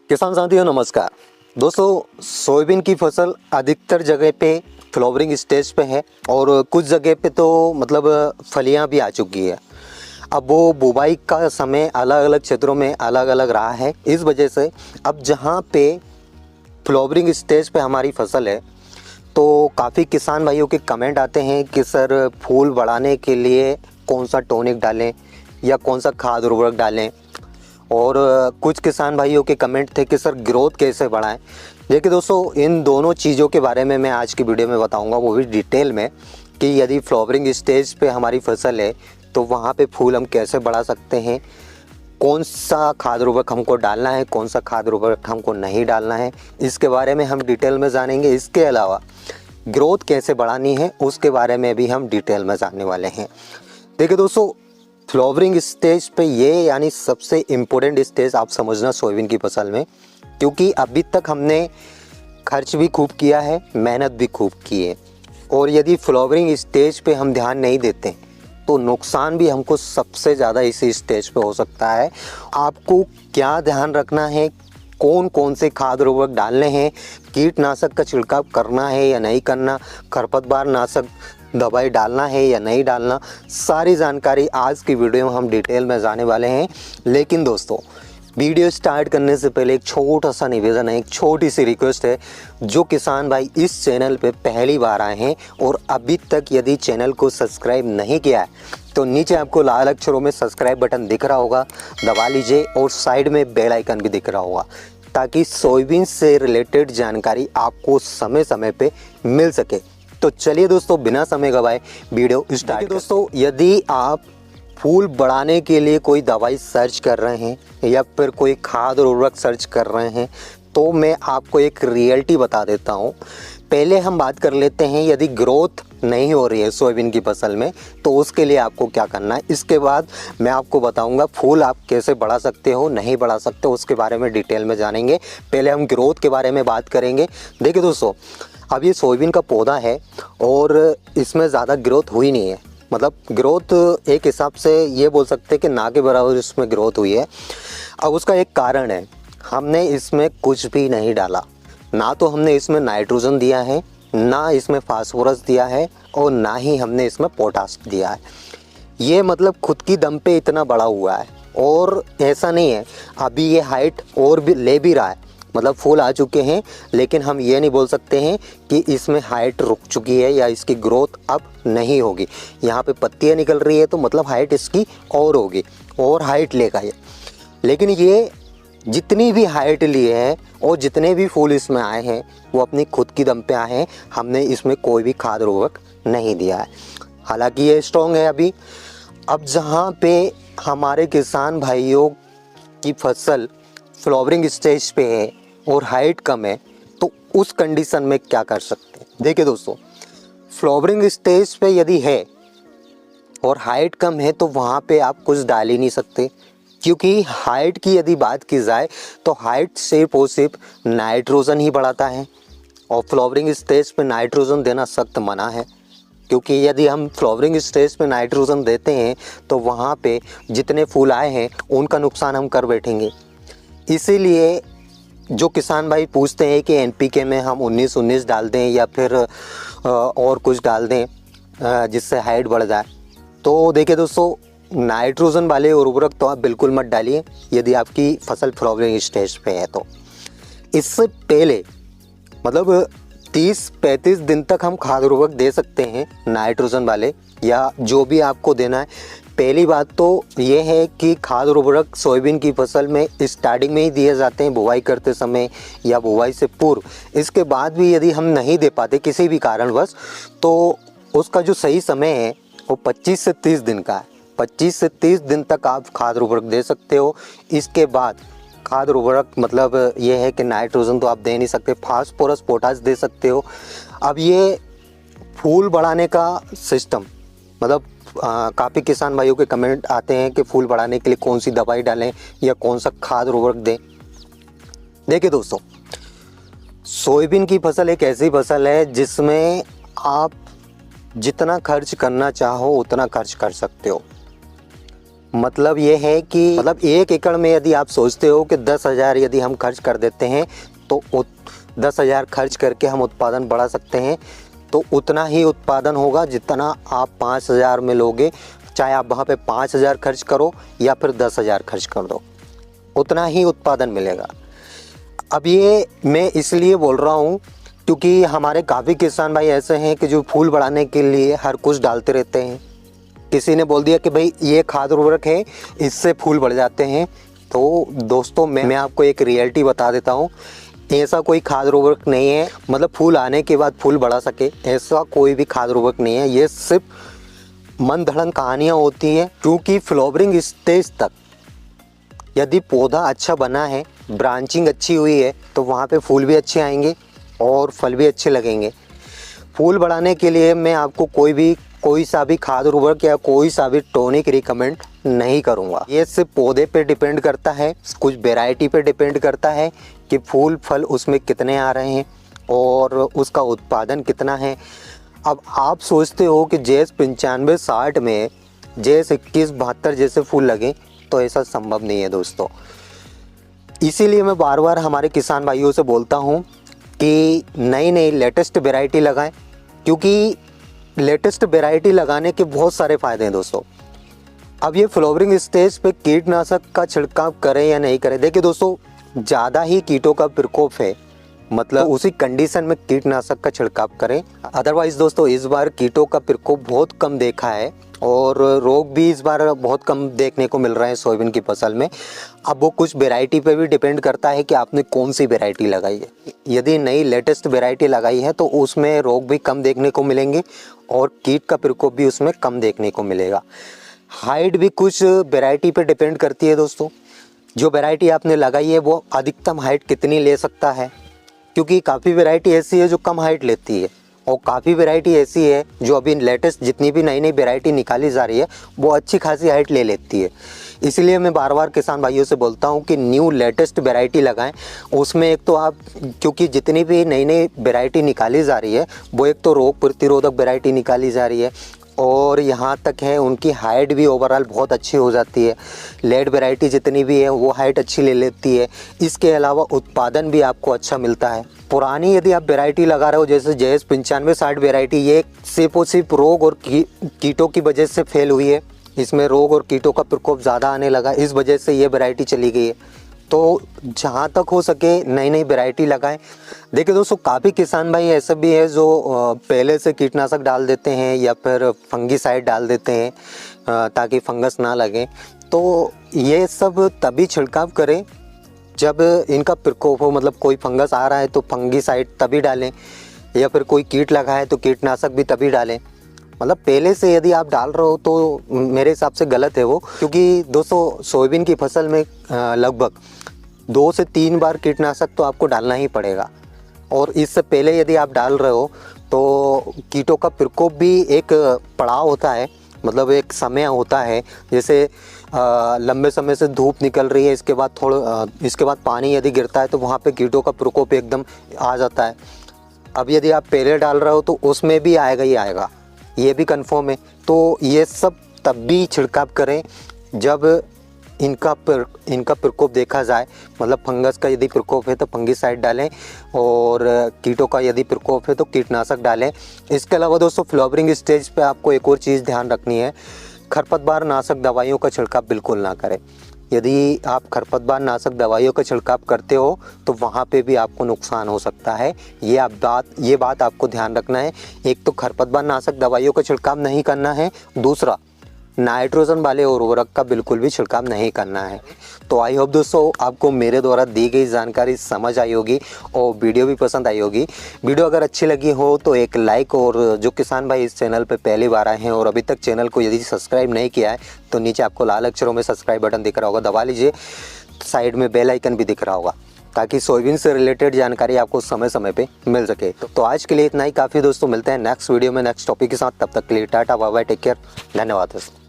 किसान साथियों नमस्कार। दोस्तों सोयाबीन की फसल अधिकतर जगह पे फ्लावरिंग स्टेज पे है और कुछ जगह पे तो मतलब फलियां भी आ चुकी है। अब वो बुवाई का समय अलग अलग क्षेत्रों में अलग अलग रहा है। इस वजह से अब जहाँ पे फ्लावरिंग स्टेज पे हमारी फसल है तो काफ़ी किसान भाइयों के कमेंट आते हैं कि सर फूल बढ़ाने के लिए कौन सा टॉनिक डालें या कौन सा खाद उर्वरक डालें। और कुछ किसान भाइयों के कमेंट थे कि सर ग्रोथ कैसे बढ़ाएं। देखिए दोस्तों, इन दोनों चीज़ों के बारे में मैं आज की वीडियो में बताऊंगा, वो भी डिटेल में, कि यदि फ्लावरिंग स्टेज पे हमारी फसल है तो वहाँ पे फूल हम कैसे बढ़ा सकते हैं, कौन सा खाद उर्वरक हमको डालना है, कौन सा खाद उर्वरक हमको नहीं डालना है, इसके बारे में हम डिटेल में जानेंगे। इसके अलावा ग्रोथ कैसे बढ़ानी है उसके बारे में भी हम डिटेल में जानने वाले हैं। देखिए दोस्तों, फ्लावरिंग स्टेज पे ये यानी सबसे इम्पोर्टेंट स्टेज आप समझना सोयाबीन की फसल में, क्योंकि अभी तक हमने खर्च भी खूब किया है, मेहनत भी खूब की है, और यदि फ्लावरिंग स्टेज पे हम ध्यान नहीं देते तो नुकसान भी हमको सबसे ज़्यादा इसी स्टेज पे हो सकता है। आपको क्या ध्यान रखना है, कौन कौन से खाद उर्वरक डालने हैं, कीटनाशक का छिड़काव करना है या नहीं करना, खरपतवार नाशक दवाई डालना है या नहीं डालना, सारी जानकारी आज की वीडियो में हम डिटेल में जाने वाले हैं। लेकिन दोस्तों, वीडियो स्टार्ट करने से पहले एक छोटा सा निवेदन है, एक छोटी सी रिक्वेस्ट है। जो किसान भाई इस चैनल पे पहली बार आए हैं और अभी तक यदि चैनल को सब्सक्राइब नहीं किया है तो नीचे आपको लाल अक्षरों में सब्सक्राइब बटन दिख रहा होगा, दबा लीजिए, और साइड में बेल आइकन भी दिख रहा होगा, ताकि सोयाबीन से रिलेटेड जानकारी आपको समय समय पे मिल सके। तो चलिए दोस्तों, बिना समय गवाए वीडियो स्टार्ट। दोस्तों, यदि आप फूल बढ़ाने के लिए कोई दवाई सर्च कर रहे हैं या फिर कोई खाद और उर्वरक सर्च कर रहे हैं तो मैं आपको एक रियलिटी बता देता हूं। पहले हम बात कर लेते हैं, यदि ग्रोथ नहीं हो रही है सोयाबीन की फसल में तो उसके लिए आपको क्या करना है। इसके बाद मैं आपको बताऊंगा फूल आप कैसे बढ़ा सकते हो, नहीं बढ़ा सकते, उसके बारे में डिटेल में जानेंगे। पहले हम ग्रोथ के बारे में बात करेंगे। देखिए दोस्तों, अब ये सोयाबीन का पौधा है और इसमें ज़्यादा ग्रोथ हुई नहीं है, मतलब ग्रोथ एक हिसाब से ये बोल सकते हैं कि ना के बराबर इसमें ग्रोथ हुई है। अब उसका एक कारण है, हमने इसमें कुछ भी नहीं डाला। ना तो हमने इसमें नाइट्रोजन दिया है, ना इसमें फास्फोरस दिया है, और ना ही हमने इसमें पोटास दिया है। ये मतलब खुद की दम पे इतना बड़ा हुआ है। और ऐसा नहीं है, अभी ये हाइट और भी ले भी रहा है, मतलब फूल आ चुके हैं, लेकिन हम ये नहीं बोल सकते हैं कि इसमें हाइट रुक चुकी है या इसकी ग्रोथ अब नहीं होगी। यहाँ पे पत्तियाँ निकल रही है तो मतलब हाइट इसकी और होगी, और हाइट लेगा ये। लेकिन ये जितनी भी हाइट लिए है और जितने भी फूल इसमें आए हैं वो अपनी खुद की दम पे आए हैं। हमने इसमें कोई भी खाद उर्वरक नहीं दिया है, हालांकि ये स्ट्रॉन्ग है अभी। अब जहाँ पे हमारे किसान भाइयों की फसल फ्लावरिंग स्टेज पे है और हाइट कम है तो उस कंडीशन में क्या कर सकते हैं। देखिए दोस्तों, फ्लावरिंग स्टेज पे यदि है और हाइट कम है तो वहाँ पे आप कुछ डाल ही नहीं सकते, क्योंकि हाइट की यदि बात की जाए तो हाइट सिर्फ और सिर्फ नाइट्रोजन ही बढ़ाता है, और फ्लावरिंग स्टेज पे नाइट्रोजन देना सख्त मना है। क्योंकि यदि हम फ्लावरिंग स्टेज पे नाइट्रोजन देते हैं तो वहाँ पे जितने फूल आए हैं उनका नुकसान हम कर बैठेंगे। इसीलिए जो किसान भाई पूछते हैं कि एनपीके में हम 19-19 डाल दें या फिर और कुछ डाल दें जिससे हाइट बढ़ जाए, तो देखिए दोस्तों, नाइट्रोजन वाले उर्वरक तो आप बिल्कुल मत डालिए यदि आपकी फसल फ्लावरिंग स्टेज पे है। तो इससे पहले मतलब 30-35 दिन तक हम खाद उर्वरक दे सकते हैं नाइट्रोजन वाले या जो भी आपको देना है। पहली बात तो ये है कि खाद उर्वरक सोयाबीन की फसल में स्टार्टिंग में ही दिए जाते हैं, बुवाई करते समय या बुवाई से पूर्व। इसके बाद भी यदि हम नहीं दे पाते किसी भी कारणवश तो उसका जो सही समय है वो 25 से 30 दिन का है। 25 से 30 दिन तक आप खाद उर्वरक दे सकते हो। इसके बाद खाद उर्वरक मतलब ये है कि नाइट्रोजन तो आप दे नहीं सकते, फास्फोरस पोटास दे सकते हो। अब ये फूल बढ़ाने का सिस्टम मतलब काफ़ी किसान भाइयों के कमेंट आते हैं कि फूल बढ़ाने के लिए कौन सी दवाई डालें या कौन सा खाद उर्वरक दें। देखिए दोस्तों, सोयाबीन की फसल एक ऐसी फसल है जिसमें आप जितना खर्च करना चाहो उतना खर्च कर सकते हो। मतलब ये है कि मतलब 1 एकड़ में यदि आप सोचते हो कि 10,000 यदि हम खर्च कर देते हैं तो 10,000 खर्च करके हम उत्पादन बढ़ा सकते हैं, तो उतना ही उत्पादन होगा जितना आप 5,000 में लोगे। चाहे आप वहाँ पे 5,000 खर्च करो या फिर 10,000 खर्च कर दो, उतना ही उत्पादन मिलेगा। अब ये मैं इसलिए बोल रहा हूँ क्योंकि हमारे काफ़ी किसान भाई ऐसे हैं कि जो फूल बढ़ाने के लिए हर कुछ डालते रहते हैं। किसी ने बोल दिया कि भाई ये खाद उर्वरक है, इससे फूल बढ़ जाते हैं। तो दोस्तों मैं आपको एक रियलिटी बता देता हूँ, ऐसा कोई खाद उर्वरक नहीं है मतलब फूल आने के बाद फूल बढ़ा सके, ऐसा कोई भी खाद उर्वरक नहीं है। ये सिर्फ मन धड़न कहानियाँ होती हैं, क्योंकि फ्लावरिंग स्टेज तक यदि पौधा अच्छा बना है, ब्रांचिंग अच्छी हुई है, तो वहाँ पे फूल भी अच्छे आएंगे और फल भी अच्छे लगेंगे। फूल बढ़ाने के लिए मैं आपको कोई सा भी खाद उर्वरक या कोई सा भी टॉनिक रिकमेंड नहीं करूँगा। ये सिर्फ पौधे पे डिपेंड करता है, कुछ वैरायटी पे डिपेंड करता है कि फूल फल उसमें कितने आ रहे हैं और उसका उत्पादन कितना है। अब आप सोचते हो कि JS 95-60 में JS 21-72 जैसे फूल लगे, तो ऐसा संभव नहीं है दोस्तों। इसीलिए मैं बार बार हमारे किसान भाइयों से बोलता हूँ कि नई लेटेस्ट वैरायटी लगाएं, क्योंकि लेटेस्ट वैरायटी लगाने के बहुत सारे फ़ायदे हैं दोस्तों। अब ये फ्लावरिंग स्टेज पे कीटनाशक का छिड़काव करें या नहीं करें, देखिए दोस्तों ज़्यादा ही कीटों का प्रकोप है, मतलब उसी कंडीशन में कीटनाशक का छिड़काव करें। अदरवाइज़ दोस्तों इस बार कीटों का प्रकोप बहुत कम देखा है और रोग भी इस बार बहुत कम देखने को मिल रहे हैं सोयाबीन की फसल में। अब वो कुछ वैरायटी पे भी डिपेंड करता है कि आपने कौन सी वैरायटी लगाई है। यदि नई लेटेस्ट वैरायटी लगाई है तो उसमें रोग भी कम देखने को मिलेंगे और कीट का प्रकोप भी उसमें कम देखने को मिलेगा। हाइट भी कुछ वैरायटी पे डिपेंड करती है दोस्तों। जो वैरायटी आपने लगाई है वो अधिकतम हाइट कितनी ले सकता है, क्योंकि काफ़ी वैरायटी ऐसी है जो कम हाइट लेती है और काफ़ी वैरायटी ऐसी है जो अभी लेटेस्ट जितनी भी नई वैरायटी निकाली जा रही है वो अच्छी खासी हाइट ले लेती है। इसलिए मैं बार बार किसान भाइयों से बोलता हूँ कि न्यू लेटेस्ट वैरायटी लगाएं। उसमें एक तो आप, क्योंकि जितनी भी नई वैरायटी निकाली जा रही है वो एक तो रोग प्रतिरोधक वैरायटी निकाली जा रही है और यहाँ तक है उनकी हाइट भी ओवरऑल बहुत अच्छी हो जाती है। लेड वैरायटी जितनी भी है वो हाइट अच्छी ले लेती है। इसके अलावा उत्पादन भी आपको अच्छा मिलता है। पुरानी यदि आप वैरायटी लगा रहे हो जैसे JS 95-60 वैरायटी, ये सिर्फ और सिर्फ रोग और कीटों की वजह से फेल हुई है। इसमें रोग और कीटों का प्रकोप ज़्यादा आने लगा, इस वजह से ये वैरायटी चली गई है। तो जहाँ तक हो सके नई वैरायटी लगाएं। देखिए दोस्तों काफ़ी किसान भाई ऐसे भी है जो पहले से कीटनाशक डाल देते हैं या फिर फंगीसाइड डाल देते हैं ताकि फंगस ना लगे। तो ये सब तभी छिड़काव करें जब इनका प्रकोप हो, मतलब कोई फंगस आ रहा है तो फंगीसाइड तभी डालें, या फिर कोई कीट लगा है तो कीटनाशक भी तभी डालें। मतलब पहले से यदि आप डाल रहे हो तो मेरे हिसाब से गलत है वो, क्योंकि दोस्तों सोयाबीन की फसल में लगभग 2 से 3 बार कीटनाशक तो आपको डालना ही पड़ेगा। और इससे पहले यदि आप डाल रहे हो तो कीटों का प्रकोप भी एक पड़ाव होता है, मतलब एक समय होता है। जैसे लंबे समय से धूप निकल रही है, इसके बाद पानी यदि गिरता है तो वहाँ पे कीटों का प्रकोप एकदम आ जाता है। अब यदि आप पहले डाल रहे हो तो उसमें भी आएगा ही आएगा, ये भी कंफर्म है। तो ये सब तब भी छिड़काव करें जब इनका प्रकोप देखा जाए, मतलब फंगस का यदि प्रकोप है तो फंगीसाइड डालें और कीटों का यदि प्रकोप है तो कीटनाशक डालें। इसके अलावा दोस्तों फ्लावरिंग स्टेज पे आपको एक और चीज़ ध्यान रखनी है, खरपतवार नाशक दवाइयों का छिड़काव बिल्कुल ना करें। यदि आप खरपतवार नाशक दवाइयों का छिड़काव करते हो तो वहाँ पे भी आपको नुकसान हो सकता है। ये बात आपको ध्यान रखना है। एक तो खरपतवार नाशक दवाइयों का छिड़काव नहीं करना है, दूसरा नाइट्रोजन वाले उर्वरक का बिल्कुल भी छिड़काव नहीं करना है। तो आई होप दोस्तों आपको मेरे द्वारा दी गई जानकारी समझ आई होगी और वीडियो भी पसंद आई होगी। वीडियो अगर अच्छी लगी हो तो एक लाइक, और जो किसान भाई इस चैनल पे पहली बार आए हैं और अभी तक चैनल को यदि सब्सक्राइब नहीं किया है तो नीचे आपको लाल अक्षरों में सब्सक्राइब बटन दिख रहा होगा, दबा लीजिए। साइड में बेल आइकन भी दिख रहा होगा ताकि सोयाबीन से रिलेटेड जानकारी आपको समय समय पे मिल सके। तो आज के लिए इतना ही काफ़ी दोस्तों, मिलते हैं नेक्स्ट वीडियो में नेक्स्ट टॉपिक के साथ। तब तक के लिए tata bye bye, take care, धन्यवाद दोस्तों।